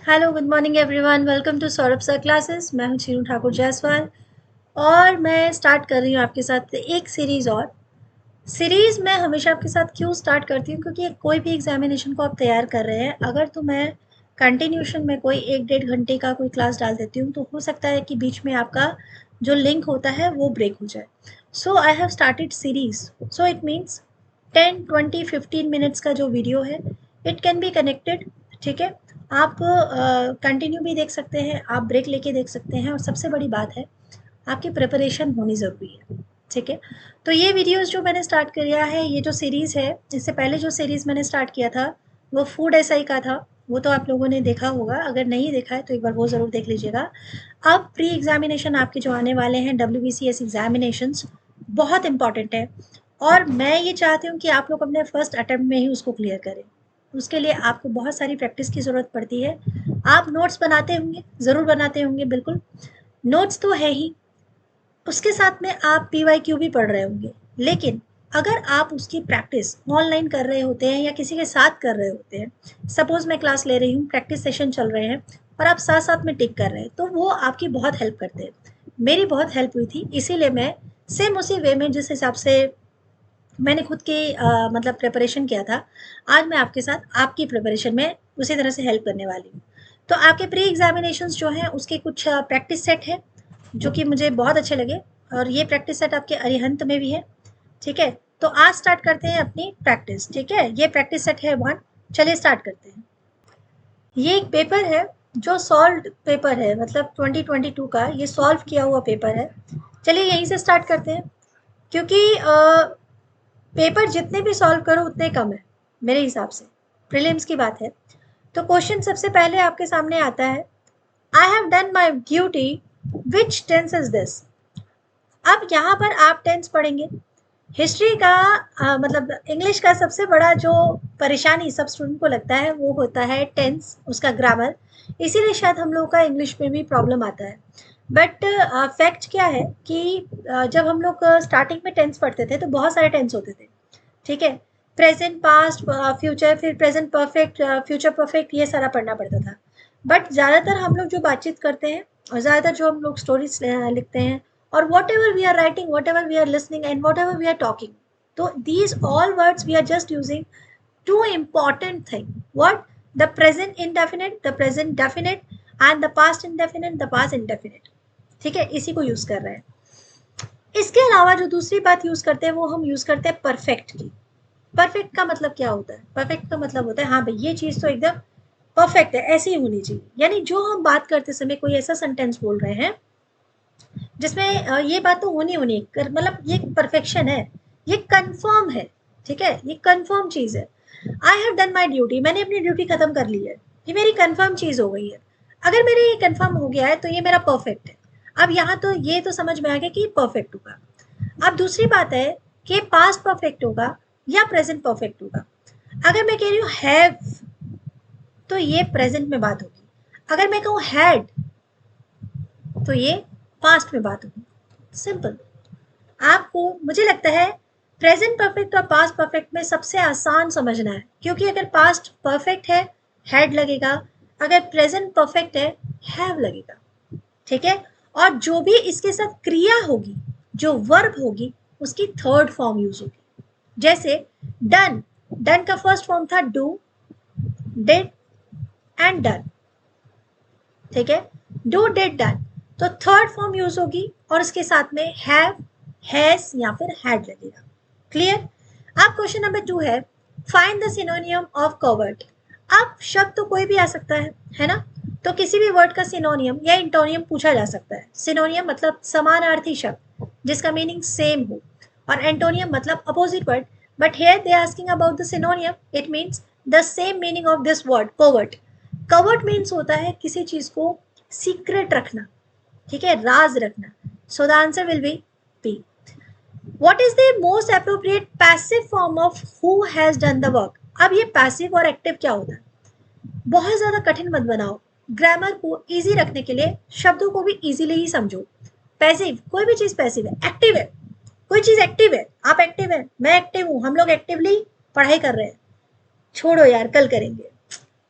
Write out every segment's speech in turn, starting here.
Hello, good morning everyone. Welcome to Saurabh sir classes. मैं हूं चीनू ठाकुर जायसवाल और मैं स्टार्ट कर रही हूं आपके साथ एक सीरीज़। और सीरीज़ मैं हमेशा आपके साथ क्यों स्टार्ट करती हूँ, क्योंकि कोई भी एग्जामिनेशन को आप तैयार कर रहे हैं, अगर तो मैं कंटिन्यूशन में कोई 1-1.5 घंटे का कोई क्लास डाल देती हूँ तो हो सकता है कि बीच में आपका जो लिंक होता है वो ब्रेक हो जाए। So I have started series, so it means 10, 20, 15 minutes का जो वीडियो है इट कैन बी कनेक्टेड। ठीक है, आप कंटिन्यू भी देख सकते हैं, आप ब्रेक लेके देख सकते हैं, और सबसे बड़ी बात है आपकी प्रिपरेशन होनी ज़रूरी है। ठीक है, तो ये वीडियोस जो मैंने स्टार्ट किया है, ये जो सीरीज़ है, इससे पहले जो सीरीज़ मैंने स्टार्ट किया था वो फूड एसआई का था। वो तो आप लोगों ने देखा होगा, अगर नहीं देखा है तो एक बार वो ज़रूर देख लीजिएगा। अब प्री एग्जामिनेशन आपके जो आने वाले हैं, WBCS एग्जामिनेशंस, बहुत इंपॉर्टेंट है और मैं ये चाहती हूँ कि आप लोग अपने फर्स्ट अटेम्प्ट में ही उसको क्लियर करें। उसके लिए आपको बहुत सारी प्रैक्टिस की ज़रूरत पड़ती है। आप नोट्स बनाते होंगे, ज़रूर बनाते होंगे, बिल्कुल नोट्स तो है ही, उसके साथ में आप PYQ भी पढ़ रहे होंगे। लेकिन अगर आप उसकी प्रैक्टिस ऑनलाइन कर रहे होते हैं या किसी के साथ कर रहे होते हैं, सपोज मैं क्लास ले रही हूँ, प्रैक्टिस सेशन चल रहे हैं और आप साथ साथ में टिक कर रहे हैं, तो वो आपकी बहुत हेल्प करते हैं। मेरी बहुत हेल्प हुई थी, इसीलिए मैं सेम उसी वे में, जिस हिसाब से मैंने खुद की मतलब प्रिपरेशन किया था, आज मैं आपके साथ आपकी प्रिपरेशन में उसी तरह से हेल्प करने वाली हूँ। तो आपके प्री एग्जामिनेशंस जो हैं उसके कुछ प्रैक्टिस सेट है जो कि मुझे बहुत अच्छे लगे, और ये प्रैक्टिस सेट आपके अरिहंत में भी है। ठीक है, तो आज स्टार्ट करते हैं अपनी प्रैक्टिस। ठीक है, ये प्रैक्टिस सेट है 1। चलिए स्टार्ट करते हैं। ये एक पेपर है जो सॉल्व पेपर है, मतलब 2022 का ये सॉल्व किया हुआ पेपर है। चलिए यहीं से स्टार्ट करते हैं, क्योंकि पेपर जितने भी सॉल्व करो उतने कम है मेरे हिसाब से। प्रीलिम्स की बात है तो क्वेश्चन सबसे पहले आपके सामने आता है, I have done my duty, which tense is this. अब यहाँ पर आप टेंस पढ़ेंगे। हिस्ट्री का मतलब इंग्लिश का सबसे बड़ा जो परेशानी सब स्टूडेंट को लगता है वो होता है टेंस, उसका ग्रामर। इसीलिए शायद हम लोगों का इंग्लिश में भी प्रॉब्लम आता है। बट फैक्ट क्या है कि जब हम लोग स्टार्टिंग में टेंस पढ़ते थे तो बहुत सारे टेंस होते थे। ठीक है, प्रेजेंट, पास्ट, फ्यूचर, फिर प्रेजेंट परफेक्ट, फ्यूचर परफेक्ट, ये सारा पढ़ना पड़ता था। बट ज़्यादातर हम लोग जो बातचीत करते हैं और ज़्यादातर जो हम लोग स्टोरीज लिखते हैं, और whatever we are writing, whatever we are listening and whatever we are talking, तो these all words we are just using to important thing. What? The present indefinite, the present definite, and the past indefinite, the past indefinite. ठीक है, इसी को use कर रहे हैं। इसके अलावा जो दूसरी बात यूज करते हैं वो हम यूज करते हैं परफेक्ट की। परफेक्ट का मतलब क्या होता है? परफेक्ट का मतलब होता है, हाँ भाई ये चीज तो एकदम परफेक्ट है, ऐसी ही होनी चाहिए। यानी जो हम बात करते समय कोई ऐसा सेंटेंस बोल रहे हैं जिसमें ये बात तो होनी होनी, मतलब ये परफेक्शन है, ये कंफर्म है। ठीक है, ये कंफर्म चीज है। I have done my duty, मैंने अपनी ड्यूटी खत्म कर ली है, ये मेरी कंफर्म चीज हो गई है। अगर मेरे ये कंफर्म हो गया है तो ये मेरा परफेक्ट है। अब यहाँ तो ये तो समझ में आ गया कि ये परफेक्ट होगा। अब दूसरी बात है कि पास्ट परफेक्ट होगा या प्रेजेंट परफेक्ट होगा। अगर मैं कह रही हूँ हैव, तो ये प्रेजेंट में बात होगी। अगर मैं कहूँ हैड, तो ये पास्ट में बात होगी। सिंपल। आपको, मुझे लगता है प्रेजेंट परफेक्ट और पास्ट परफेक्ट में सबसे आसान समझना है, क्योंकि अगर पास्ट परफेक्ट है हैड लगेगा, अगर प्रेजेंट परफेक्ट है हैव लगेगा। ठीक है, और जो भी इसके साथ क्रिया होगी, जो वर्ब होगी, उसकी थर्ड फॉर्म यूज होगी। जैसे डन, डन का फर्स्ट फॉर्म था डू, डिड एंड डन। ठीक है, डू डिड डन, तो थर्ड फॉर्म यूज होगी और उसके साथ में हैव, हैज या फिर हैड लगेगा। क्लियर? अब क्वेश्चन नंबर 2 है, फाइंड द सिनोनियम ऑफ कवर्ट। अब शब्द तो कोई भी आ सकता है ना? तो किसी भी वर्ड का सिनोनियम या इंटोनियम पूछा जा सकता है। सिनोनियम मतलब समानार्थी शब्द जिसका मीनिंग सेम हो, और एंटोनियम मतलब opposite word. But here they asking about the सिनोनियम, it means the same meaning of this word covert. Covert means होता है किसी चीज को सीक्रेट रखना, ठीक है, राज रखना। So the answer will be P. What is the most appropriate passive form of who has done the work? अब ये पैसिव और एक्टिव क्या होता है? बहुत ज्यादा कठिन मत बनाओ, ग्रामर को इजी रखने के लिए शब्दों को भी इजीली ही समझो। पैसिव, कोई भी चीज पैसिव है। एक्टिव है, कोई चीज एक्टिव है, आप एक्टिव है, मैं एक्टिव हूं, हम लोग एक्टिवली पढ़ाई कर रहे हैं। छोड़ो यार, कल करेंगे,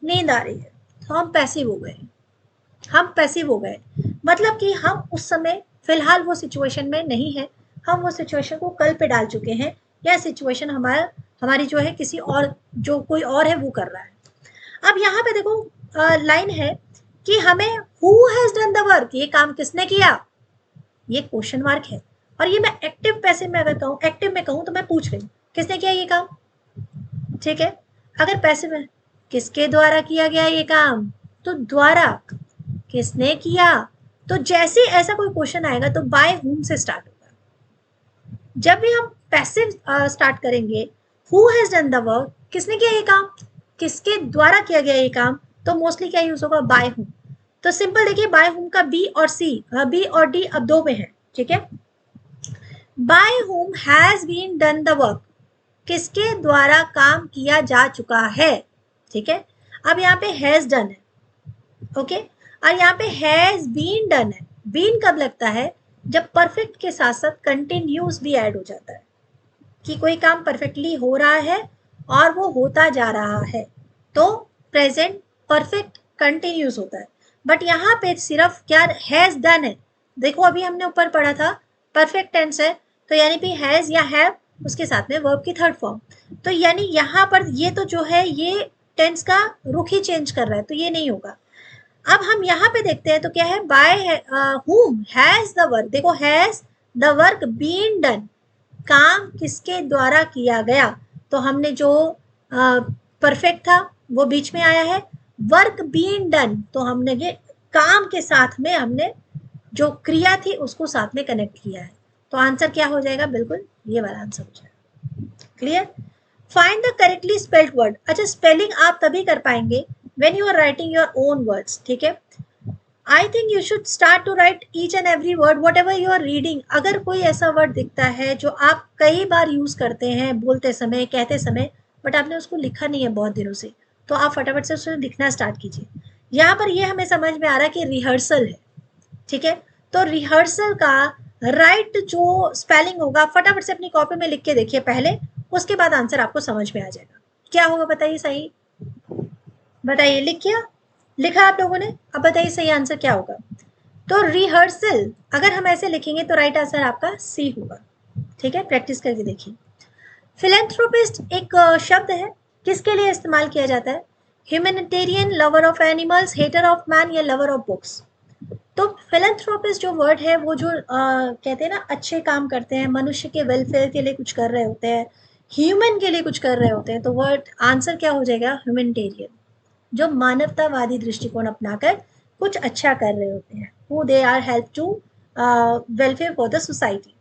नींद आ रही है। तो हम पैसिव हो गए, हम पैसिव हो गए, मतलब कि हम उस समय फिलहाल वो सिचुएशन में नहीं है, हम वो सिचुएशन को कल पे डाल चुके हैं, या सिचुएशन हमारी जो है किसी और, जो कोई और है वो कर रहा है। अब यहाँ पे देखो लाइन है कि हमें who has done the work, ये काम किसने किया, ये क्वेश्चन मार्क है। और ये मैं एक्टिव पैसिव में अगर कहूँ, एक्टिव में कहूँ तो मैं पूछ रही हूँ किसने किया ये काम, ठीक है। अगर पैसिव में किसके द्वारा किया गया ये काम, तो द्वारा, किसने किया, तो जैसे ऐसा कोई क्वेश्चन आएगा तो बाय हुम से स्टार्ट होगा। जब भी हम पैसिव स्टार्ट करेंगे, who has done the work, किसने किया ये काम, किसके द्वारा किया गया ये काम, तो मोस्टली क्या यूज होगा, बाय हुम। तो सिंपल देखिए, बाय हुम का बी और सी, बी और डी अब दो में है, ठीक है। By whom has been done the work, किसके द्वारा काम किया जा चुका है, ठीक है। अब यहाँ पे हैज डन है, ओके, और यहाँ पे हैज बीन डन है। बीन कब लगता है, जब परफेक्ट के साथ साथ कंटिन्यूस भी ऐड हो जाता है, कि कोई काम परफेक्टली हो रहा है और वो होता जा रहा है, तो प्रेजेंट परफेक्ट कंटिन्यूस होता है। बट यहाँ पे सिर्फ क्या हैज डन है, देखो अभी हमने ऊपर पढ़ा था परफेक्ट टेंस है, तो यानी कि हैज या हैव, उसके साथ में वर्ब की थर्ड फॉर्म, तो यानी यहाँ पर ये तो जो है ये टेंस का रुख ही चेंज कर रहा है, तो ये नहीं होगा। अब हम यहाँ पे देखते हैं तो क्या है, by whom has the work, देखो has the work been done, काम किसके द्वारा किया गया, तो हमने जो परफेक्ट था वो बीच में आया है, वर्क बीन डन, तो हमने ये काम के साथ में हमने जो क्रिया थी उसको साथ में कनेक्ट किया है, तो आंसर क्या हो जाएगा, बिल्कुल ये वाला आंसर हो जाएगा। Clear. Find the correctly spelled word, अच्छा स्पेलिंग आप तभी कर पाएंगे when you are writing your own words, ठीक है। I think you should start to write each and every word whatever you are reading। अगर कोई ऐसा वर्ड दिखता है जो आप कई बार यूज करते हैं बोलते समय, कहते समय, बट आपने उसको लिखा नहीं है बहुत दिनों से, तो आप फटाफट से उसे लिखना स्टार्ट कीजिए। यहाँ पर ये हमें समझ में आ रहा है कि रिहर्सल है, ठीक है, तो रिहर्सल का राइट जो स्पेलिंग होगा फटाफट से अपनी कॉपी में लिख के देखिए पहले, उसके बाद आंसर आपको समझ में आ जाएगा। क्या होगा बताइए, सही बताइए, लिखा आप लोगों ने, अब बताइए सही आंसर क्या होगा। तो रिहर्सल अगर हम ऐसे लिखेंगे तो राइट आंसर आपका सी होगा, ठीक है, प्रैक्टिस करके देखिए। फिलेंथ्रोपिस्ट एक शब्द है, किसके लिए इस्तेमाल किया जाता है, humanitarian, lover of animals, hater of man, या लवर ऑफ बुक्स। तो फिलेंथ्रोपिस्ट जो वर्ड है वो जो कहते हैं ना अच्छे काम करते हैं, मनुष्य के वेलफेयर के लिए कुछ कर रहे होते हैं, ह्यूमन के लिए कुछ कर रहे होते हैं, तो वर्ड आंसर क्या हो जाएगा, ह्यूमैनिटेरियन, जो मानवतावादी दृष्टिकोण अपनाकर कुछ अच्छा कर रहे होते हैं, who they are help to welfare for the society.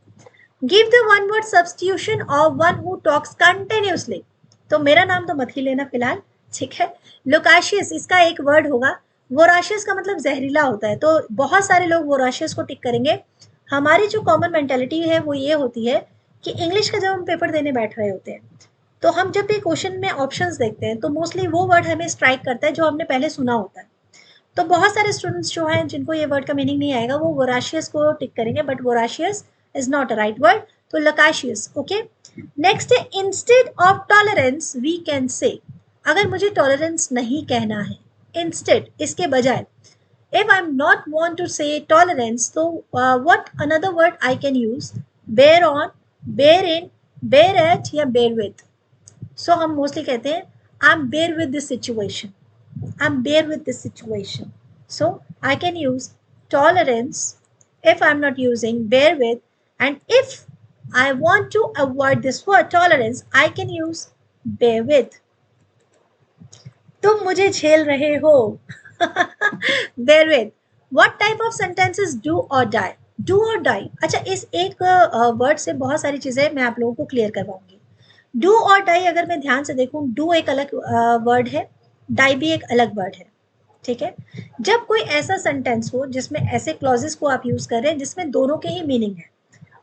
Give the one word substitution of one who talks continuously, तो मेरा नाम तो मत ही लेना फिलहाल, ठीक है। लोकाशियस इसका एक वर्ड होगा, वोराशियस का मतलब जहरीला होता है, तो बहुत सारे लोग वोराशियस को टिक करेंगे। हमारी जो कॉमन मेंटेलिटी है वो ये होती है कि इंग्लिश का जब हम पेपर देने बैठ रहे होते हैं तो हम जब भी क्वेश्चन में ऑप्शंस देखते हैं तो मोस्टली वो वर्ड हमें स्ट्राइक करता है जो हमने पहले सुना होता है, तो बहुत सारे स्टूडेंट्स जो हैं जिनको ये वर्ड का मीनिंग नहीं आएगा वो वोराशियस को टिक करेंगे, but voracious is not a right word, तो लकाशियस, ओके। नेक्स्ट है instead of tolerance we can say, अगर मुझे टॉलरेंस नहीं कहना है, इंस्टेड इसके बजाय, if I'm not want to say tolerance, so what another word I can use, bear on, bear in, bear at या bear with, so हम mostly कहते हैं I'm bear with this situation, I'm bear with this situation, so I can use tolerance if I'm not using bear with, and if I want to avoid this word tolerance I can use bear with। तुम मुझे झेल रहे हो bear with। what type of sentences do or die, do or die, अच्छा इस एक word से बहुत सारी चीजें मैं आप लोगों को क्लियर करवाऊंगी। डू और डाई अगर मैं ध्यान से देखूं, डू एक अलग वर्ड है, डाई भी एक अलग वर्ड है, ठीक है। जब कोई ऐसा सेंटेंस हो जिसमें ऐसे क्लॉजेस को आप यूज कर रहे हैं जिसमें दोनों के ही मीनिंग है,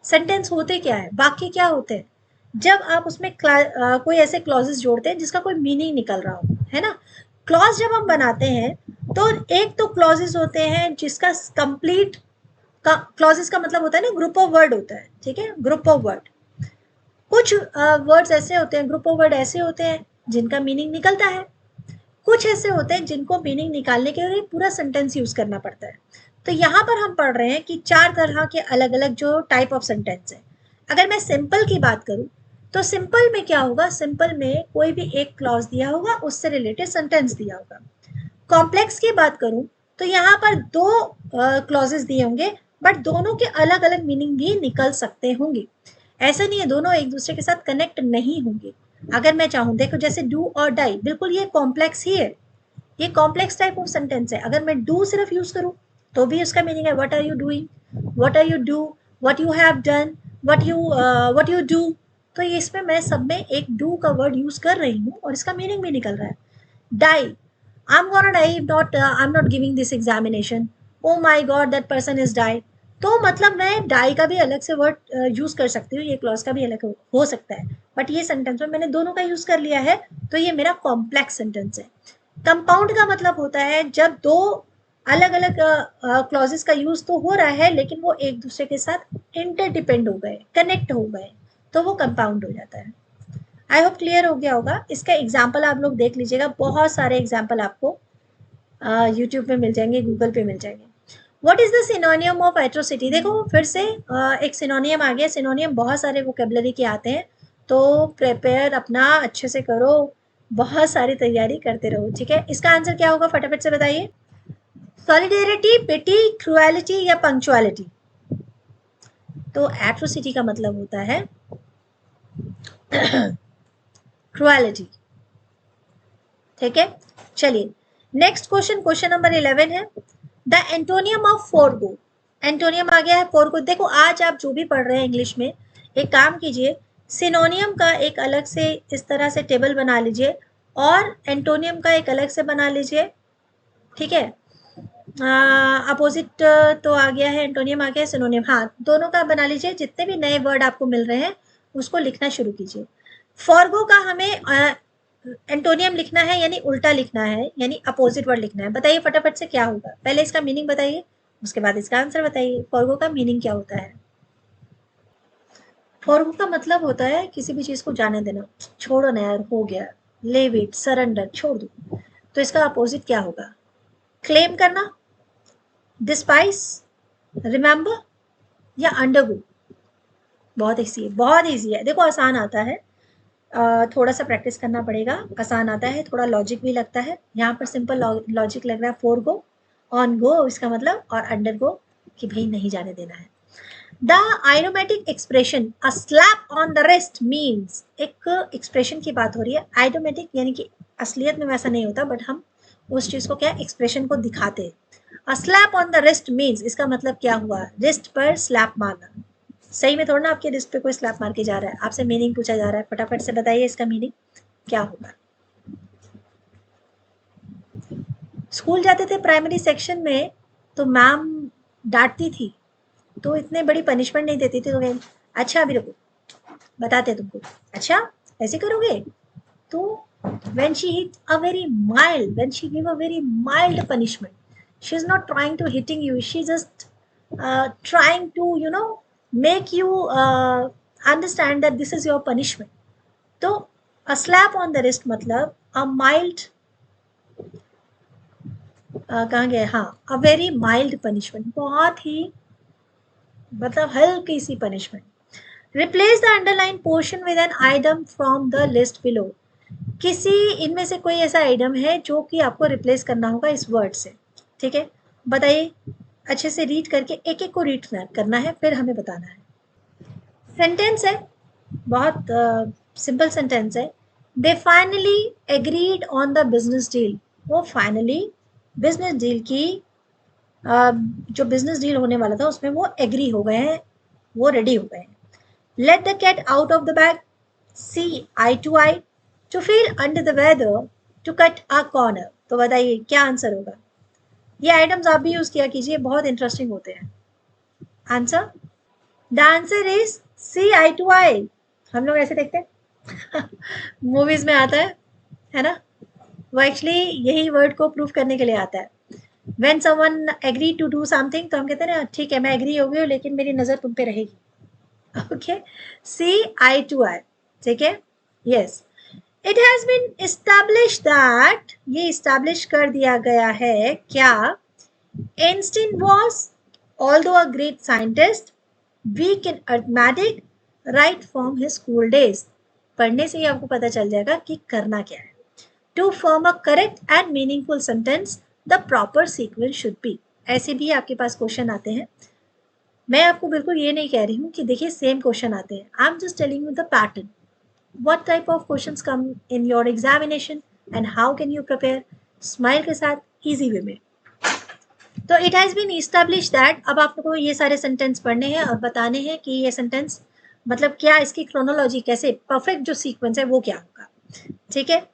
सेंटेंस होते क्या है, वाक्य क्या होते हैं, जब आप उसमें कोई ऐसे क्लॉजेस जोड़ते हैं जिसका कोई मीनिंग निकल रहा हो, है ना। क्लॉज जब हम बनाते हैं तो एक तो क्लॉजेस होते हैं जिसका कंप्लीट क्लॉजेस का मतलब होता है ना ग्रुप ऑफ वर्ड होता है, ठीक है, ग्रुप ऑफ वर्ड। कुछ वर्ड्स ऐसे होते हैं, ग्रुप ऑफ वर्ड ऐसे होते हैं जिनका मीनिंग निकलता है, कुछ ऐसे होते हैं जिनको मीनिंग निकालने के लिए पूरा सेंटेंस यूज करना पड़ता है। तो यहाँ पर हम पढ़ रहे हैं कि 4 तरह के अलग-अलग जो टाइप ऑफ सेंटेंस है। अगर मैं सिंपल की बात करूँ, तो सिंपल में क्या होगा, सिंपल में कोई भी एक क्लॉज दिया होगा, उससे रिलेटेड सेंटेंस दिया होगा। कॉम्प्लेक्स की बात करूँ, तो यहाँ पर 2 क्लॉजेस दिए होंगे, बट दोनों के अलग-अलग मीनिंग भी निकल सकते होंगे। ऐसा नहीं है दोनों एक दूसरे के साथ कनेक्ट नहीं होंगे। अगर मैं चाहूँ, देखो जैसे डू और डाई, बिल्कुल ये कॉम्प्लेक्स ही है, ये कॉम्प्लेक्स टाइप ऑफ सेंटेंस है। अगर मैं डू सिर्फ यूज करूँ तो भी उसका मीनिंग है what are you doing, what are you do, what you have done, what you do. तो ये इसमें मैं सब में एक डू का वर्ड यूज कर रही हूँ और इसका मीनिंग भी निकल रहा है। Die, I'm gonna die if not I'm not giving this examination. Oh my God, that person is die. तो मतलब मैं डाई का भी अलग से वर्ड यूज कर सकती हूँ, ये क्लॉज का भी अलग हो सकता है, बट ये सेंटेंस में मैंने दोनों का यूज कर लिया है, तो ये मेरा कॉम्प्लेक्स सेंटेंस है। कंपाउंड का मतलब होता है जब दो अलग अलग क्लॉजेस का यूज तो हो रहा है, लेकिन वो एक दूसरे के साथ इंटरडिपेंड हो गए, कनेक्ट हो गए, तो वो कंपाउंड हो जाता है। आई होप क्लियर हो गया होगा। इसका एग्जाम्पल आप लोग देख लीजिएगा, बहुत सारे एग्जाम्पल आपको यूट्यूब पे मिल जाएंगे, गूगल पे मिल जाएंगे। What is the सिनोनियम of atrocity? देखो फिर से एक सिनोनियम आ गया। सिनोनियम बहुत सारे वोकेबलरी के आते हैं, तो प्रिपेयर अपना अच्छे से करो, बहुत सारी तैयारी करते रहो, ठीक है। इसका आंसर क्या होगा फटाफट से बताइए। सॉलिडेरिटी, पिटी, क्रुएलिटी या पंक्चुअलिटी? तो एट्रोसिटी का मतलब होता है क्रुएलिटी, ठीक है। चलिए नेक्स्ट क्वेश्चन, क्वेश्चन नंबर 11 है the antonym of forgo. Antonym आ गया है फोरगो। देखो आज आप जो भी पढ़ रहे हैं इंग्लिश में, एक काम कीजिए, सिनोनियम का एक अलग से इस तरह से टेबल बना लीजिए और एंटोनियम का एक अलग से बना लीजिए, ठीक है। अपोजिट तो आ गया है, एंटोनियम आ गया है, सिनोनियम, हाँ दोनों का बना लीजिए। जितने भी नए वर्ड आपको मिल रहे हैं उसको लिखना शुरू कीजिए। फॉरगो का हमें एंटोनियम लिखना है, यानी उल्टा लिखना है, यानी अपोजिट वर्ड लिखना है। बताइए फटाफट से क्या होगा, पहले इसका मीनिंग बताइए, उसके बाद इसका आंसर बताइए। फॉरगो का मीनिंग क्या होता है? फॉरगो का मतलब होता है किसी भी चीज को जाने देना, छोड़ो ना यार, हो गया, लेव इट, सरेंडर, छोड़ दो। तो इसका अपोजिट क्या होगा? क्लेम करना, डिस्पाइस, रिमेंबर या अंडरगो? बहुत ईजी है, बहुत ईजी है। देखो आसान आता है, थोड़ा सा प्रैक्टिस करना पड़ेगा। आसान आता है, थोड़ा लॉजिक भी लगता है। यहाँ पर सिंपल लॉजिक लग रहा है, फोर गो, ऑन गो इसका मतलब, और अंडर गो कि भाई नहीं जाने देना है। The idiomatic expression a slap on the wrist means, एक एक्सप्रेशन की बात हो रही है। आइडोमेटिक यानी कि असलियत में वैसा नहीं होता, बट हम उस चीज को क्या एक्सप्रेशन को दिखाते हैं। अ slap on the wrist means, इसका मतलब क्या हुआ? रिस्ट पर स्लैप मारना। सही में थोड़ा ना आपके रिस्ट पे कोई स्लैप मार के जा रहा है, आपसे मीनिंग पूछा जा रहा है, फटाफट से बताइए इसका मीनिंग क्या होगा। स्कूल जाते थे प्राइमरी सेक्शन में, तो मैम डांटती थी, तो इतने बड़ी पनिशमेंट नहीं देती थी, तो अच्छा अभी रुको बताते तुमको, अच्छा ऐसे करोगे तो। when she hit a very mild, when she give a very mild punishment, she's not trying to hitting you, she just trying to make you understand that this is your punishment. तो a slap on the wrist मतलब a mild, कहाँ गए, हाँ, a very mild punishment, बहुत ही मतलब हल्की सी punishment. Replace the underlined portion with an item from the list below. किसी इनमें से कोई ऐसा आइटम है जो कि आपको रिप्लेस करना होगा इस वर्ड से, ठीक है। बताइए, अच्छे से रीड करके एक एक को रीड करना है, फिर हमें बताना है। सेंटेंस है, बहुत सिंपल सेंटेंस है। They finally agreed on the business deal. वो फाइनली बिजनेस डील की, जो बिजनेस डील होने वाला था उसमें वो एग्री हो गए हैं, वो रेडी हो गए हैं। Let the cat out of the bag, see eye to eye, to feel under the weather, to cut a corner. तो बताइए क्या आंसर होगा। ये आइटम्स आप भी यूज किया कीजिए, बहुत इंटरेस्टिंग होते हैं। Answer, the answer is see eye to eye. हम लोग ऐसे देखते हैं मूवीज में आता है ना। वो एक्चुअली यही वर्ड को प्रूव करने के लिए आता है। When someone agree to do something, तो हम कहते हैं ना ठीक है मैं एग्री हो गई हूँ, लेकिन मेरी नजर तुम पे रहेगी। Okay, C eye to eye, ठीक है, yes. It has been establish that, ये इस्टेब्लिश कर दिया गया है क्या, Einstein was, although a great scientist, weak in arithmetic right from his school days. पढ़ने से ही आपको पता चल जाएगा कि करना क्या है. To form a correct and meaningful sentence, the proper sequence should be. ऐसे भी आपके पास क्वेश्चन आते हैं. मैं आपको बिल्कुल ये नहीं कह रही हूँ कि देखिए सेम क्वेश्चन आते हैं. I am just telling you the pattern. What type of questions come in your examination and how can you prepare? Smile के साथ इजी वे में. तो it has been establish that, अब आपको ये सारे सेंटेंस पढ़ने हैं और बताने हैं कि ये सेंटेंस मतलब क्या, इसकी क्रोनोलॉजी कैसे, परफेक्ट जो सीक्वेंस है वो क्या होगा. ठीक है,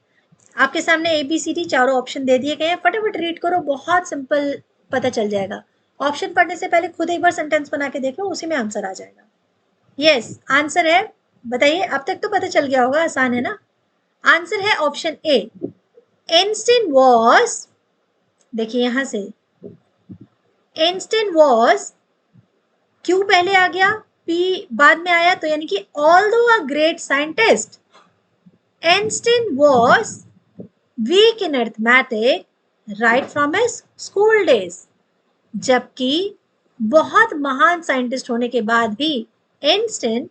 आपके सामने ए बी सी डी चारों ऑप्शन दे दिए गए हैं. फटाफट रीड करो, बहुत सिंपल पता चल जाएगा. ऑप्शन पढ़ने से पहले खुद एक बार सेंटेंस बना के देख लो, उसी में आंसर आ जाएगा. यस, आंसर है, बताइए. अब तक तो पता चल गया होगा, आसान है ना. आंसर है ऑप्शन ए, एनस्टीन वॉज. देखिए यहां से Einstein was, क्यू पहले आ गया, पी बाद में आया, तो यानी कि although a great scientist, Einstein was weak in arithmetic right from his school days. जबकि बहुत महान साइंटिस्ट होने के बाद भी एनस्टीन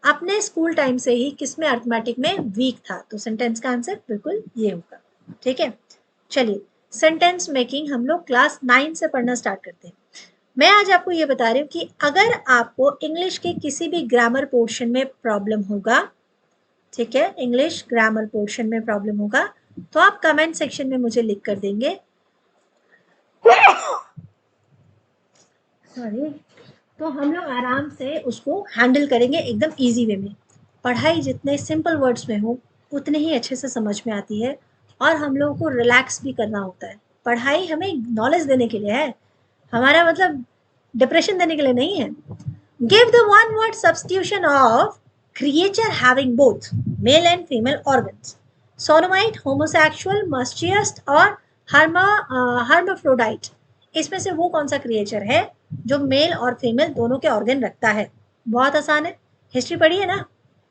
अपने स्कूल टाइम से ही किसमें, अर्थमेटिक में वीक था. तो सेंटेंस का आंसर बिल्कुल ये होगा. ठीक है, चलिए सेंटेंस मेकिंग हम लोग क्लास 9 से पढ़ना स्टार्ट करते हैं. मैं आज आपको ये बता रही हूँ कि अगर आपको इंग्लिश के किसी भी ग्रामर पोर्शन में प्रॉब्लम होगा, ठीक है, इंग्लिश ग्रामर पोर्शन में प्रॉब्लम होगा, तो आप कमेंट सेक्शन में मुझे लिख कर देंगे. सॉरी, तो हम लोग आराम से उसको हैंडल करेंगे एकदम इजी वे में. पढ़ाई जितने सिंपल वर्ड्स में हो उतने ही अच्छे से समझ में आती है और हम लोगों को रिलैक्स भी करना होता है. पढ़ाई हमें नॉलेज देने के लिए है, हमारा मतलब डिप्रेशन देने के लिए नहीं है. Give the one word substitution of creature having both male and female organs. Sodomite, homosexual, masochist और हर्माफ्रोडाइट. इसमें से वो कौन सा क्रिएचर है जो मेल और फीमेल दोनों के ऑर्गन रखता है. बहुत आसान है, हिस्ट्री पढ़ी है ना,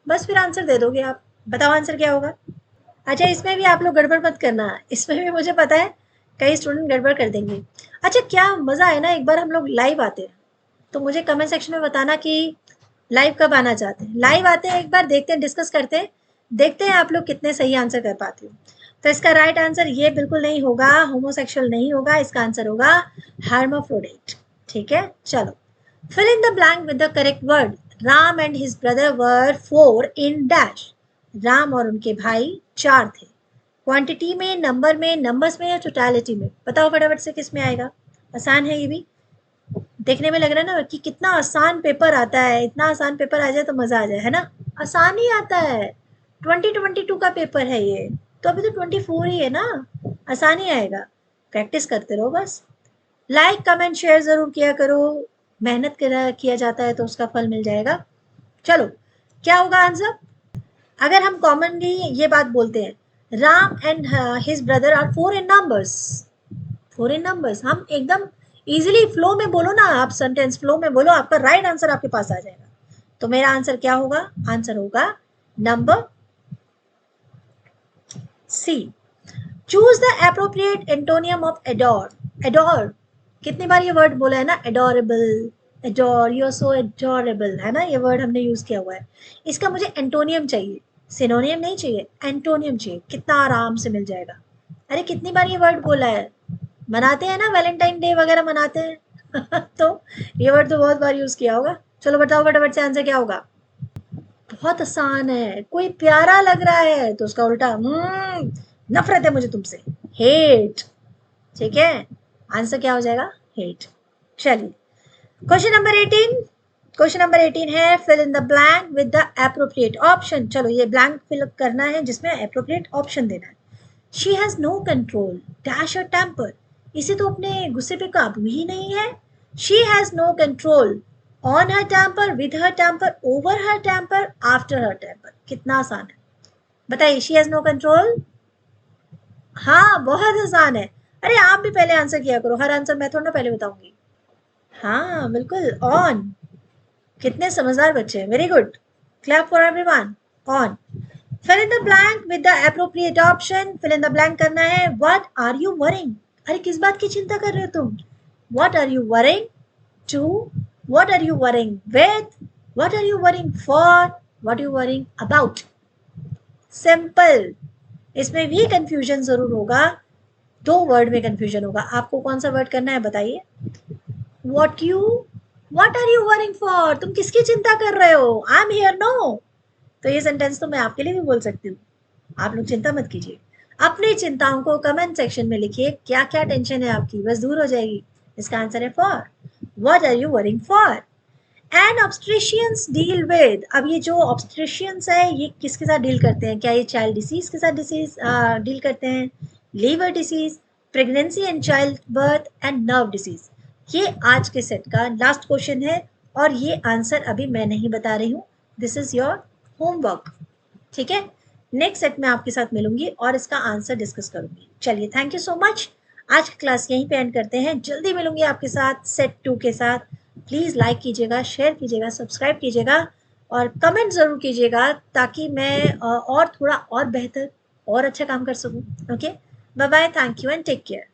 बस फिर आंसर दे दोगे आप. बताओ आंसर क्या होगा. अच्छा, इसमें भी आप लोग गड़बड़ मत करना, इसमें भी मुझे पता है कई स्टूडेंट गड़बड़ कर देंगे. अच्छा, क्या मज़ा है ना, एक बार हम लोग लाइव आते हैं तो मुझे कमेंट सेक्शन में बताना कि लाइव कब आना चाहते हैं. लाइव आते हैं, एक बार देखते हैं, डिस्कस करते हैं, देखते हैं आप लोग कितने सही आंसर कर पाते हो. तो इसका राइट आंसर ये बिल्कुल नहीं होगा, होमोसेक्सुअल नहीं होगा, इसका आंसर होगा हर्माफ्रोडाइट. ठीक है, चलो fill in the blank with the correct word. Ram and his brother were 4 in dash. Ram और उनके भाई 4 थे. क्वांटिटी में, नंबर में, नंबर्स में या टोटलिटी में. बताओ फटाफट से किस में आएगा. आसान है ये भी, देखने में लग रहा है ना कि कितना आसान पेपर आता है. इतना आसान पेपर आ जाए तो मज़ा आ जाए, है ना. आसान ही आता है, 2022 का पेपर है ये, तो अभी तो 24 ही है ना, आसान ही आएगा. प्रैक्टिस करते रहो बस. लाइक कमेंट शेयर ज़रूर किया करो, मेहनत किया जाता है तो उसका फल मिल जाएगा. चलो, क्या होगा आंसर. अगर हम कॉमनली ये बात बोलते हैं, Ram and his brother are 4 in numbers. 4 in numbers, हम एकदम इजीली फ्लो में बोलो ना, आप सेंटेंस फ्लो में बोलो, आपका राइट आंसर आपके पास आ जाएगा. तो मेरा आंसर क्या होगा. आंसर होगा number C. Choose the appropriate antonym of adore. Adore, कितनी बार ये वर्ड बोला है ना, adorable, adore, you are so adorable, है ना, ये वर्ड हमने यूज किया हुआ है. इसका मुझे एंटोनियम चाहिए, सिनोनियम नहीं चाहिए, एंटोनियम चाहिए. कितना आराम से मिल जाएगा. अरे कितनी बार ये वर्ड बोला है, मनाते हैं ना, वैलेंटाइन डे वगैरह मनाते हैं तो ये वर्ड तो बहुत बार यूज किया होगा. चलो बताओ फटाफट से आंसर क्या होगा. बहुत आसान है. कोई प्यारा लग रहा है तो उसका उल्टा नफरत है मुझे तुमसे, हेट. ठीक है, आंसर क्या हो जाएगा, हेट. चलिए क्वेश्चन नंबर 18. क्वेश्चन नंबर 18 है fill in the blank with the appropriate option. चलो ये ब्लैंक फिल करना है जिसमें एप्रोप्रिएट ऑप्शन देना है. She has no control dash और टेम्पर. इसे तो अपने गुस्से पे काबू ही नहीं है. She has no control on her temper, with her temper, over her temper, after her temper. कितना आसान है, बताइए. शी हैज नो कंट्रोल, हाँ बहुत आसान है. अरे आप भी पहले आंसर किया करो, हर आंसर मैं थोड़ा ना पहले बताऊंगी. हाँ बिल्कुल, ऑन. कितने समझदार बच्चे हैं, very good, clap for everyone. On. fill in the blank with the appropriate option. fill in the blank करना है. what are you worrying? अरे किस बात की चिंता कर रहे हो तुम? what are you worrying to? what are you worrying with? what are you worrying for? what are you worrying about? Simple. इसमें भी कंफ्यूजन जरूर होगा. दो वर्ड में कंफ्यूजन होगा. आपको कौन सा वर्ड करना है बताइए. what are you worrying for? तुम किसकी चिंता कर रहे हो? I am here no. तो ये सेंटेंस तो मैं आपके लिए भी बोल सकती हूँ. आप लोग चिंता मत कीजिए. अपनी चिंताओं को कमेंट सेक्शन में लिखिए. क्या क्या टेंशन है आपकी, बस दूर हो जाएगी. इसका आंसर है for. What are you worrying for? And obstetricians deal with. अब ये जो ऑब्स्ट्रिशियंस है ये किसके साथ डील करते हैं? क्या ये चाइल्ड डिसीज के साथ डिसीज डील करते हैं? Liver disease, pregnancy and child birth and nerve disease. ये आज के सेट का लास्ट क्वेश्चन है और ये आंसर अभी मैं नहीं बता रही हूँ. This is your homework. ठीक है, नेक्स्ट सेट में आपके साथ मिलूंगी और इसका आंसर डिस्कस करूंगी. चलिए, थैंक यू सो मच. आज की क्लास यहीं पे एंड करते हैं. जल्दी मिलूंगी आपके साथ सेट 2 के साथ. प्लीज़ लाइक कीजिएगा, शेयर कीजिएगा, सब्सक्राइब कीजिएगा और कमेंट ज़रूर कीजिएगा ताकि मैं और थोड़ा और बेहतर और अच्छा काम कर सकूं. Okay, bye bye, thank you and take care.